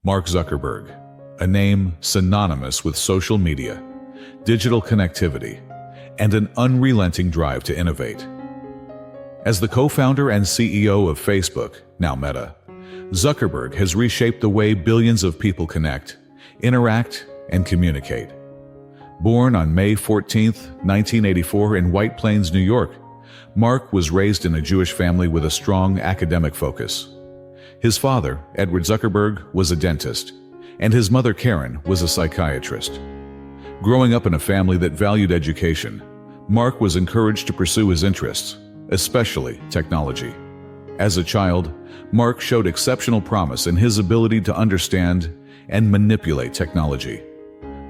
Mark Zuckerberg, a name synonymous with social media, digital connectivity, and an unrelenting drive to innovate. As the co-founder and CEO of Facebook, now Meta, Zuckerberg has reshaped the way billions of people connect, interact, and communicate. Born on May 14, 1984 in White Plains, New York, Mark was raised in a Jewish family with a strong academic focus. His father, Edward Zuckerberg, was a dentist, and his mother, Karen, was a psychiatrist. Growing up in a family that valued education, Mark was encouraged to pursue his interests, especially technology. As a child, Mark showed exceptional promise in his ability to understand and manipulate technology.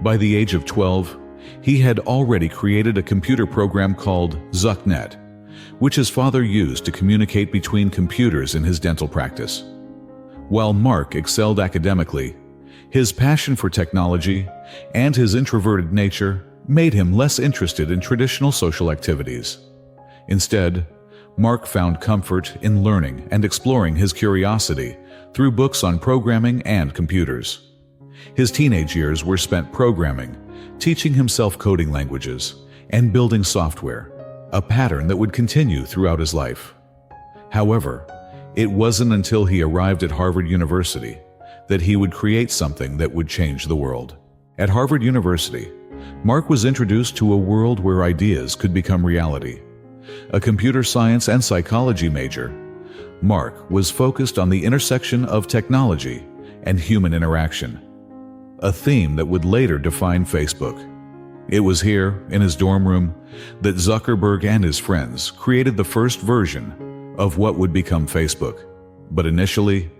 By the age of 12, he had already created a computer program called ZuckNet, which his father used to communicate between computers in his dental practice. While Mark excelled academically, his passion for technology and his introverted nature made him less interested in traditional social activities. Instead, Mark found comfort in learning and exploring his curiosity through books on programming and computers. His teenage years were spent programming, teaching himself coding languages, and building software, a pattern that would continue throughout his life. However, it wasn't until he arrived at Harvard University that he would create something that would change the world. At Harvard University, Mark was introduced to a world where ideas could become reality. A computer science and psychology major, Mark was focused on the intersection of technology and human interaction, a theme that would later define Facebook. It was here, in his dorm room, that Zuckerberg and his friends created the first version of what would become Facebook. But initially,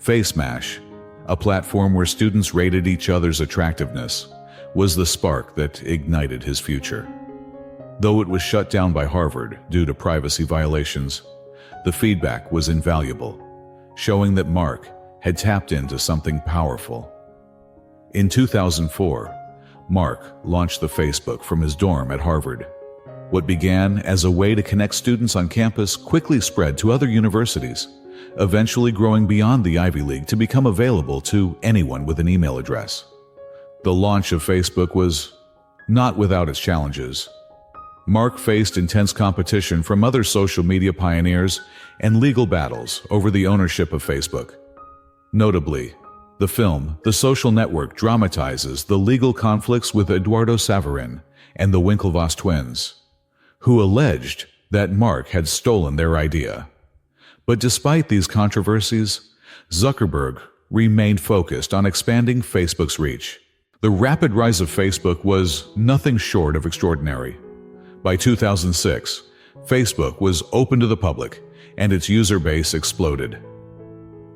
Facemash, a platform where students rated each other's attractiveness, was the spark that ignited his future. Though it was shut down by Harvard due to privacy violations, the feedback was invaluable, showing that Mark had tapped into something powerful. In 2004, Mark launched the Facebook from his dorm at Harvard. What began as a way to connect students on campus quickly spread to other universities, eventually growing beyond the Ivy League to become available to anyone with an email address. The launch of Facebook was not without its challenges. Mark faced intense competition from other social media pioneers and legal battles over the ownership of Facebook. Notably, the film The Social Network dramatizes the legal conflicts with Eduardo Saverin and the Winklevoss twins, who alleged that Mark had stolen their idea. But despite these controversies, Zuckerberg remained focused on expanding Facebook's reach. The rapid rise of Facebook was nothing short of extraordinary. By 2006, Facebook was open to the public, and its user base exploded.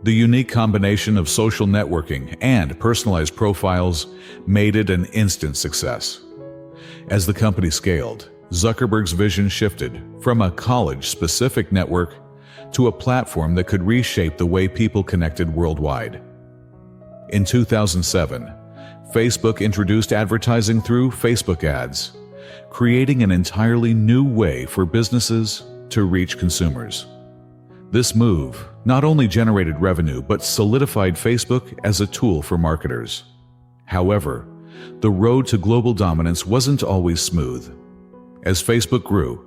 The unique combination of social networking and personalized profiles made it an instant success. As the company scaled, Zuckerberg's vision shifted from a college-specific network to a platform that could reshape the way people connected worldwide. In 2007, Facebook introduced advertising through Facebook ads, creating an entirely new way for businesses to reach consumers. This move not only generated revenue but solidified Facebook as a tool for marketers. However, the road to global dominance wasn't always smooth. As Facebook grew,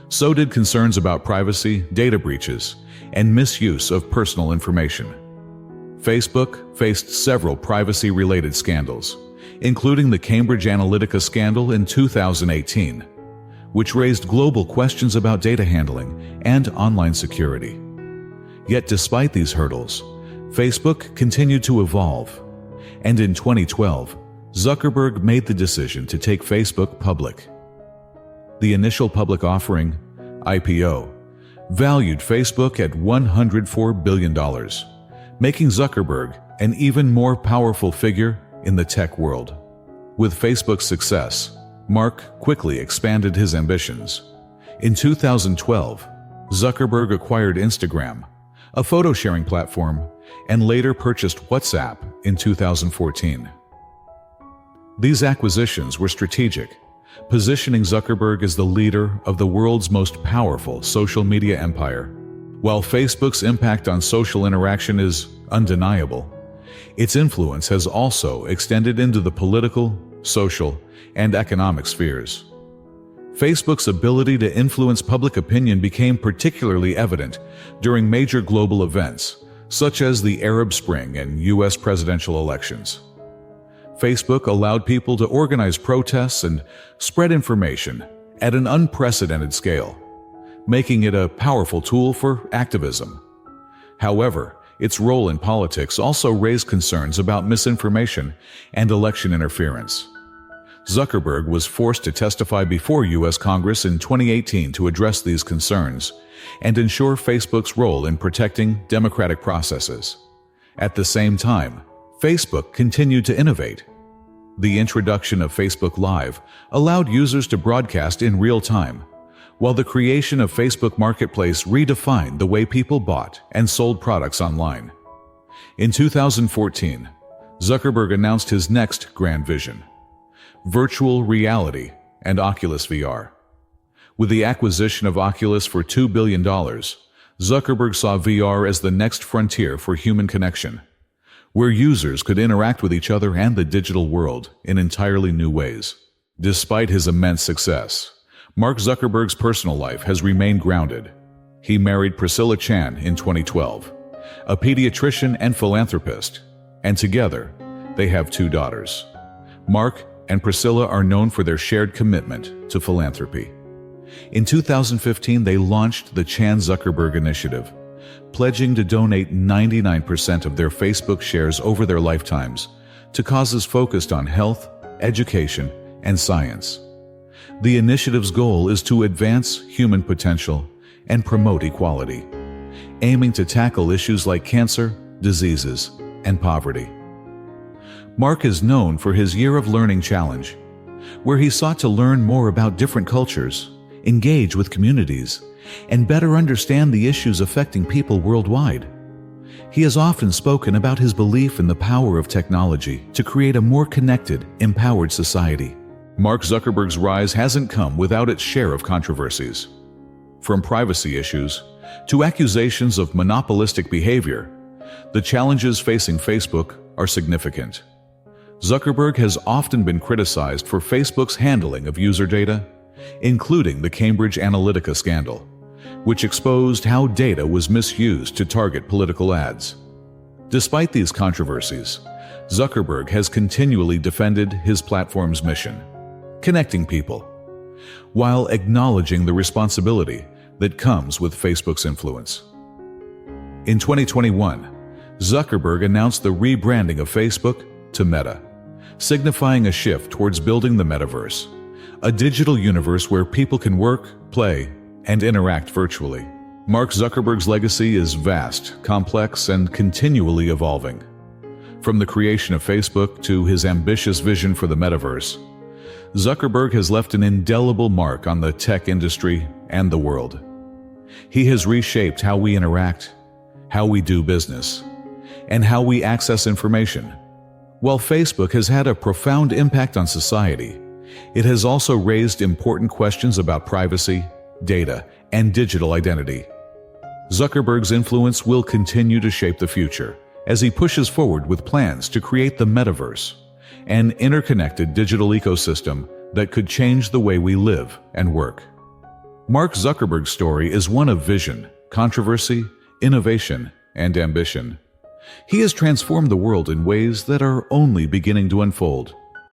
so did concerns about privacy, data breaches, and misuse of personal information. Facebook faced several privacy-related scandals, including the Cambridge Analytica scandal in 2018, which raised global questions about data handling and online security. Yet despite these hurdles, Facebook continued to evolve, and in 2012, Zuckerberg made the decision to take Facebook public. The initial public offering, IPO, valued Facebook at $104 billion, making Zuckerberg an even more powerful figure in the tech world. With Facebook's success, Mark quickly expanded his ambitions. In 2012, Zuckerberg acquired Instagram, a photo-sharing platform, and later purchased WhatsApp in 2014. These acquisitions were strategic, positioning Zuckerberg as the leader of the world's most powerful social media empire. While Facebook's impact on social interaction is undeniable, Its influence has also extended into the political, social, and economic spheres. Facebook's ability to influence public opinion became particularly evident during major global events, such as the Arab Spring and U.S. presidential elections. Facebook allowed people to organize protests and spread information at an unprecedented scale, making it a powerful tool for activism. However, its role in politics also raised concerns about misinformation and election interference. Zuckerberg was forced to testify before U.S. Congress in 2018 to address these concerns and ensure Facebook's role in protecting democratic processes. At the same time, Facebook continued to innovate. The introduction of Facebook Live allowed users to broadcast in real time, while the creation of Facebook Marketplace redefined the way people bought and sold products online. In 2014, Zuckerberg announced his next grand vision: virtual reality and Oculus VR. With the acquisition of Oculus for $2 billion, Zuckerberg saw VR as the next frontier for human connection, where users could interact with each other and the digital world in entirely new ways. Despite his immense success, Mark Zuckerberg's personal life has remained grounded. He married Priscilla Chan in 2012, a pediatrician and philanthropist, and together they have 2 daughters. Mark and Priscilla are known for their shared commitment to philanthropy. In 2015, they launched the Chan Zuckerberg Initiative, pledging to donate 99% of their Facebook shares over their lifetimes to causes focused on health, education, and science. The initiative's goal is to advance human potential and promote equality, aiming to tackle issues like cancer, diseases, and poverty. Mark is known for his Year of Learning challenge, where he sought to learn more about different cultures, engage with communities, and better understand the issues affecting people worldwide. He has often spoken about his belief in the power of technology to create a more connected, empowered society. Mark Zuckerberg's rise hasn't come without its share of controversies. From privacy issues to accusations of monopolistic behavior, the challenges facing Facebook are significant. Zuckerberg has often been criticized for Facebook's handling of user data, including the Cambridge Analytica scandal, which exposed how data was misused to target political ads. Despite these controversies, Zuckerberg has continually defended his platform's mission: connecting people, while acknowledging the responsibility that comes with Facebook's influence. In 2021, Zuckerberg announced the rebranding of Facebook to Meta, signifying a shift towards building the Metaverse, a digital universe where people can work, play, and interact virtually. Mark Zuckerberg's legacy is vast, complex, and continually evolving. From the creation of Facebook to his ambitious vision for the Metaverse, Zuckerberg has left an indelible mark on the tech industry and the world. He has reshaped how we interact, how we do business, and how we access information. While Facebook has had a profound impact on society, it has also raised important questions about privacy, data, and digital identity. Zuckerberg's influence will continue to shape the future as he pushes forward with plans to create the Metaverse, an interconnected digital ecosystem that could change the way we live and work. Mark Zuckerberg's story is one of vision, controversy, innovation, and ambition. He has transformed the world in ways that are only beginning to unfold.